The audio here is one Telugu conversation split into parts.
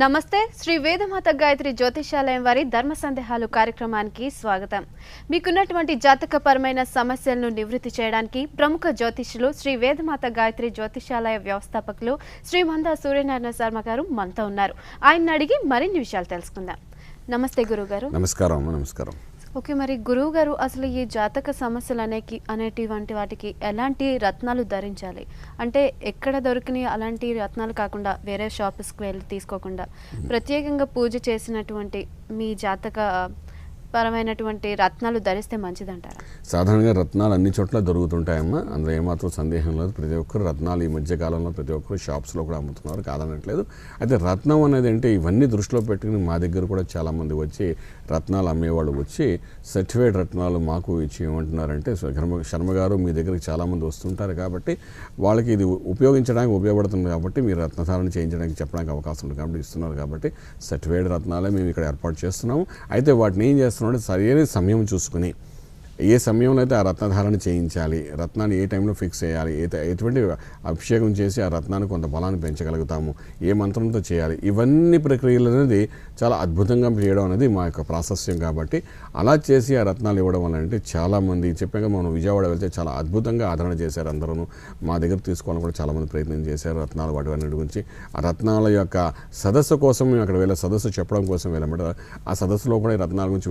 నమస్తే శ్రీ వేదమాత గాయత్రి జ్యోతిషాలయం వారి ధర్మ సందేహాలు కార్యక్రమానికి స్వాగతం. మీకున్నటువంటి జాతకపరమైన సమస్యలను నివృత్తి చేయడానికి ప్రముఖ జ్యోతిష్యులు శ్రీ వేదమాత గాయత్రి జ్యోతిషాలయ వ్యవస్థాపకులు శ్రీ మందా సూర్యనారాయణ శర్మ గారు మనతో ఉన్నారు. ఆయన్ని అడిగి మరిన్ని విషయాలు తెలుసుకుందాం. నమస్తే గురుగారు. నమస్కారం. నమస్కారం. ఓకే, మరి గురువు గారు అసలు ఈ జాతక సమస్యలు అనేటువంటి వాటికి ఎలాంటి రత్నాలు ధరించాలి? అంటే ఎక్కడ దొరికిన అలాంటి రత్నాలు కాకుండా వేరే షాప్స్కి వెళ్ళి తీసుకోకుండా ప్రత్యేకంగా పూజ చేసినటువంటి మీ జాతక పరమైనటువంటి రత్నాలు ధరిస్తే మంచిదంటారా? సాధారణంగా రత్నాలు అన్ని చోట్ల దొరుకుతుంటాయమ్మా, అందులో ఏమాత్రం సందేహం లేదు. ప్రతి ఒక్కరు రత్నాలు ఈ మధ్య కాలంలో ప్రతి ఒక్కరు షాప్స్లో కూడా అమ్ముతున్నారు, కాదనట్లేదు. అయితే రత్నం అనేది అంటే ఇవన్నీ దృష్టిలో పెట్టుకుని మా దగ్గర కూడా చాలామంది వచ్చి రత్నాలు అమ్మేవాళ్ళు వచ్చి సర్టిఫైడ్ రత్నాలు మాకు ఇచ్చి ఏమంటున్నారంటే, శర్మ గారు మీ దగ్గరికి చాలామంది వస్తుంటారు కాబట్టి వాళ్ళకి ఇది ఉపయోగించడానికి ఉపయోగపడుతుంది కాబట్టి మీరు రత్నధారణ చేయించడానికి చెప్పడానికి అవకాశం ఉంది కాబట్టి ఇస్తున్నారు. కాబట్టి సర్టిఫైడ్ రత్నాలే మేము ఇక్కడ ఏర్పాటు చేస్తున్నాము. అయితే వాటిని ఏం చేస్తున్నాం అంటే సరైన సమయం చూసుకుని ఏ సమయంలో అయితే ఆ రత్నధారణ చేయించాలి, రత్నాన్ని ఏ టైంలో ఫిక్స్ చేయాలి, ఎటువంటి అభిషేకం చేసి ఆ రత్నాన్ని కొంత బలాన్ని పెంచగలుగుతాము, ఏ మంత్రంతో చేయాలి, ఇవన్నీ ప్రక్రియలు అనేది చాలా అద్భుతంగా చేయడం అనేది మా యొక్క ప్రాశస్త్యం. కాబట్టి అలా చేసి ఆ రత్నాలు ఇవ్వడం వల్ల అంటే చాలామంది చెప్పాక మనం విజయవాడ వెళ్తే చాలా అద్భుతంగా ఆదరణ చేశారు. అందరూ మా దగ్గర తీసుకోవాలని కూడా చాలామంది ప్రయత్నం చేశారు. రత్నాలు వాటి గురించి ఆ రత్నాల యొక్క సదస్సు కోసం మేము అక్కడ వెళ్ళే సదస్సు చెప్పడం కోసం వెళ్ళమంటే ఆ సదస్సులో కూడా ఈ రత్నాల గురించి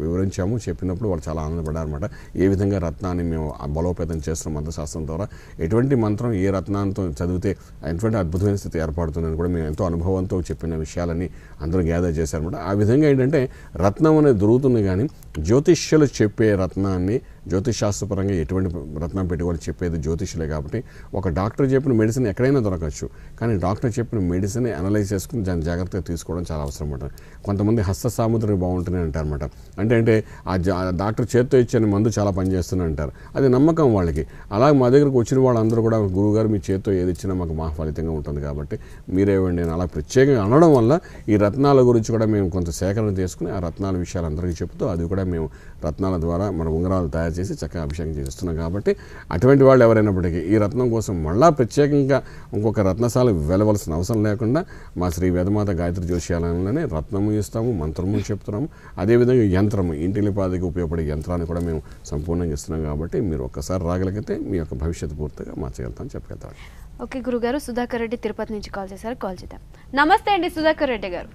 వివరించాము. చెప్పినప్పుడు వాళ్ళు చాలా ఆనందపడ్డారు అనమాట. ఏ విధంగా రత్నాన్ని మేము బలోపేతం చేస్తున్నాం మంత్రశాస్త్రం ద్వారా, ఎటువంటి మంత్రం ఏ రత్నాంతో చదివితే ఎటువంటి అద్భుతమైన స్థితి ఏర్పడుతుందని కూడా మేము ఎంతో అనుభవంతో చెప్పిన విషయాలని అందరూ గ్యాదర్ చేశారనమాట. ఆ విధంగా ఏంటంటే రత్నం అనేది దొరుకుతుంది, కానీ జ్యోతిష్యులు చెప్పే రత్నాన్ని జ్యోతిషాస్త్రపరంగా ఎటువంటి రత్నం పెట్టుకోవాలి చెప్పేది జ్యోతిష్యులే. కాబట్టి ఒక డాక్టర్ చెప్పిన మెడిసిన్ ఎక్కడైనా దొరకచ్చు, కానీ డాక్టర్ చెప్పిన మెడిసిన్ అనలైజ్ చేసుకుని దాన్ని జాగ్రత్తగా తీసుకోవడం చాలా అవసరం ఉంటుంది. కొంతమంది హస్త సాముద్రిక బాగుంటుంది అంటారు అనమాట. అంటే ఆ డాక్టర్ చేత్తో ఇచ్చిన మందు చాలా పనిచేస్తుంది అంటారు, అది నమ్మకం వాళ్ళకి. అలాగే మా దగ్గరకు వచ్చిన వాళ్ళందరూ కూడా గురువుగారు మీ చేత్తో ఏది ఇచ్చినా మాకు మా ఫలితంగా ఉంటుంది కాబట్టి మీరేవండి అలా ప్రత్యేకంగా అనడం వల్ల ఈ రత్నాల గురించి కూడా మేము కొంత సేకరణ చేసుకుని ఆ రత్నాల విషయాలు అందరికీ చెప్తూ అది కూడా మేము రత్నాల ద్వారా మన ఉంగరాలు తయారు చేసి చక్కగా అభిషేకం చేస్తున్నాం. కాబట్టి అటువంటి వాళ్ళు ఎవరైనప్పటికీ ఈ రత్నం కోసం మళ్ళా ప్రత్యేకంగా ఇంకొక రత్నశాల వెళ్ళవలసిన అవసరం లేకుండా మా శ్రీ వేదమాత గాయత్రి జ్యోతిషాలయంలోనే రత్నము ఇస్తాము, మంత్రము చెప్తున్నాము. అదేవిధంగా యంత్రము, ఇంటిలిపాదికి ఉపయోగపడే యంత్రాన్ని కూడా మేము సంపూర్ణంగా ఇస్తున్నాం. కాబట్టి మీరు ఒక్కసారి రాగలిగితే మీ యొక్క భవిష్యత్తు పూర్తిగా మార్చగలుగుతామని చెప్పగలుగుతాం. ఓకే గురుగారు, సుధాకర్ రెడ్డి తిరుపతి నుంచి కాల్ చేశారు. కాల్ చేద్దాం. నమస్తే అండి సుధాకర్ రెడ్డి గారు.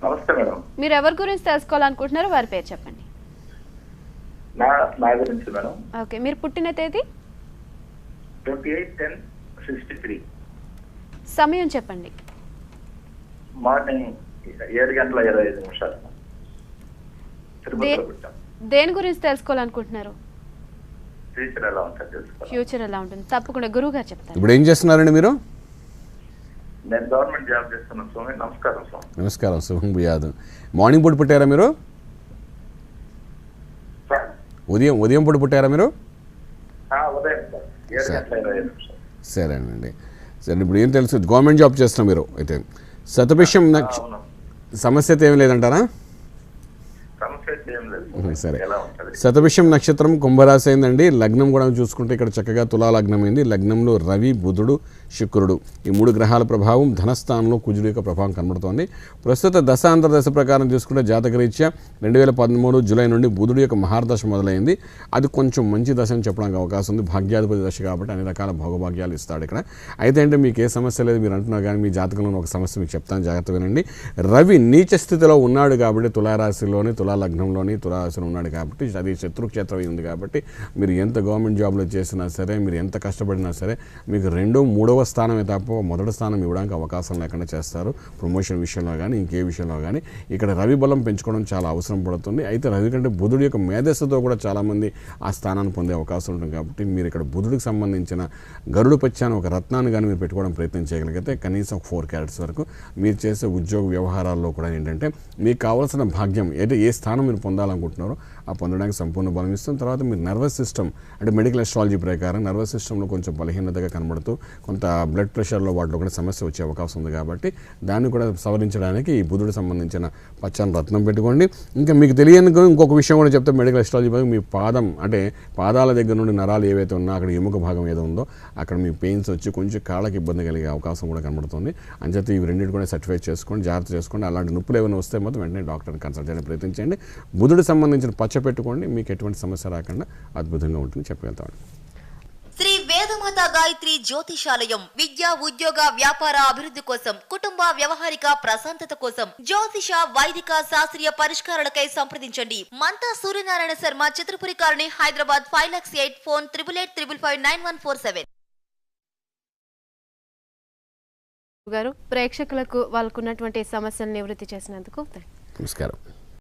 నమస్తే మేడం. మీరు ఎవరి గురించి తెలుసుకోవాలనుకుంటున్నారో వారి పేరు చెప్పండి. నా గురించి మేడం. ఓకే, మీరు పుట్టిన తేదీ? 28/10/63. సమయం చెప్పండి. మార్నింగ్ 7:25. దేని గురించి తెలుసుకోవాలనుకుంటున్నారు? ఫ్యూచర్ ఎలా ఉంటుంది తెలుసుకోవాలి. ఫ్యూచర్ ఎలా ఉంటుంది తప్పకుండా గురువు గారు చెప్తారు. ఇప్పుడు ఏం చేస్తున్నారండి మీరు? నేను గవర్నమెంట్ జాబ్ చేస్తున్నాను స్వామి. నమస్కారం స్వామి. నమస్కారం. శుభం భూయాదు. మార్నింగ్ పూట పుట్టారా మీరు? ఉదయం పూట పుట్టారా మీరు? ఉదయం సార్ 7:25. సరేనండి. సరే, ఇప్పుడు ఏం తెలుసు, గవర్నమెంట్ జాబ్ చేస్తున్నాం మీరు అయితే. శతభిషం సమస్య ఏం లేదంటారా? సరే, శతభిషం నక్షత్రం కుంభరాశి అయిందండి. లగ్నం కూడా చూసుకుంటే ఇక్కడ చక్కగా తులా లగ్నం అయింది. లగ్నంలో రవి, బుధుడు, శుక్రుడు ఈ 3 గ్రహాల ప్రభావం, ధనస్థానంలో కుజుడు యొక్క ప్రభావం కనబడుతోంది. ప్రస్తుత దశాంతర్దశ ప్రకారం చూసుకుంటే జాతకరీత్యా 2013 జూలై నుండి బుధుడు యొక్క మహార్దశ మొదలైంది. అది కొంచెం మంచి దశ అని చెప్పడానికి అవకాశం ఉంది. భాగ్యాధిపతి దశ కాబట్టి అన్ని రకాల భోగభాగ్యాలు ఇస్తాడు ఇక్కడ. అయితే అంటే మీకు ఏ సమస్య లేదు మీరు అంటున్నారు, కానీ మీ జాతకంలో ఒక సమస్య మీకు చెప్తాను, జాగ్రత్త వినండి. రవి నీచ స్థితిలో ఉన్నాడు కాబట్టి తులారాశిలోని, తులా లగ్నంలోని, తులారాశిలో ఉన్నాడు కాబట్టి అది శత్రుక్షేత్రం ఉంది. కాబట్టి మీరు ఎంత గవర్నమెంట్ జాబ్లో చేసినా సరే, మీరు ఎంత కష్టపడినా సరే మీకు 2వ, 3వ స్థానమే తప్ప మొదటి స్థానం ఇవ్వడానికి అవకాశం లేకుండా చేస్తారు. ప్రమోషన్ విషయంలో కానీ ఇంకే విషయంలో కానీ ఇక్కడ రవి బలం పెంచుకోవడం చాలా అవసరం పడుతుంది. అయితే రవి కంటే బుధుడు యొక్క మేధస్సుతో కూడా చాలామంది ఆ స్థానాన్ని పొందే అవకాశం ఉంటుంది. కాబట్టి మీరు ఇక్కడ బుధుడికి సంబంధించిన గరుడు పచ్చాన ఒక రత్నాన్ని కానీ మీరు పెట్టుకోవడం ప్రయత్నం చేయగలిగితే కనీసం 4 క్యారెట్స్ వరకు మీరు చేసే ఉద్యోగ వ్యవహారాల్లో కూడా ఏంటంటే మీకు కావాల్సిన భాగ్యం ఏ స్థానం మీరు పొందాలనుకుంటున్నారో ఆ పొందడానికి సంపూర్ణ బలం ఇస్తుంది. తర్వాత మీరు నర్వస్ సిస్టమ్ అంటే మెడికల్ అస్ట్రాలజీ ప్రకారం నర్వస్ సిస్టంలో కొంచెం బలహీనతగా కనబడుతూ కొంత బ్లడ్ ప్రెషర్లో వాటిలో కూడా సమస్య వచ్చే అవకాశం ఉంది కాబట్టి దాన్ని కూడా సవరించడానికి ఈ బుధుడు సంబంధించిన పచ్చని రత్నం పెట్టుకోండి. ఇంకా మీకు తెలియని ఇంకొక విషయం కూడా చెప్తే మెడికల్ ఎస్ట్రాలజీ భాగం మీ పాదం అంటే పాదాల దగ్గర నుండి నరాలు ఏవైతే ఉన్నా అక్కడ ఎముక భాగం ఏదో ఉందో అక్కడ మీ పెయిన్స్ వచ్చి కొంచెం కాళ్ళకి ఇబ్బంది కలిగే అవకాశం కూడా కనబడుతుంది. అంచేత ఇవి రెండింటి కూడా సర్టిఫై చేసుకోండి, జాగ్రత్త చేసుకోండి. అలాంటి నొప్పులు ఏమైనా వస్తే మాత్రం వెంటనే డాక్టర్ని కన్సల్ట్ చేయడానికి ప్రయత్నించండి. బుధుడు సంబంధించిన పచ్చ పెట్టుకోండి, మీకు ఎటువంటి సమస్య రాకుండా అద్భుతంగా ఉంటుంది చెప్పగలుగుతాను. శ్రీ వేదమాత గాయత్రి జ్యోతిషాలయం విద్య, ఉద్యోగ, వ్యాపార అభివృద్ధి కోసం, కుటుంబ వ్యవహారిక ప్రశాంతత కోసం జ్యోతిష, వైదిక, శాస్త్రీయ పరిష్కారాలకై సంప్రదించండి. మంతా సూర్యనారాయణ శర్మ, చిత్రపురి కాలనీ, హైదరాబాద్ 5,08,000. ఫోన్ 8885559147. గారు ప్రేక్షకులకు వాళ్ళకున్నటువంటి సమస్యలు నివృత్తి చేసినందుకు నమస్కారం.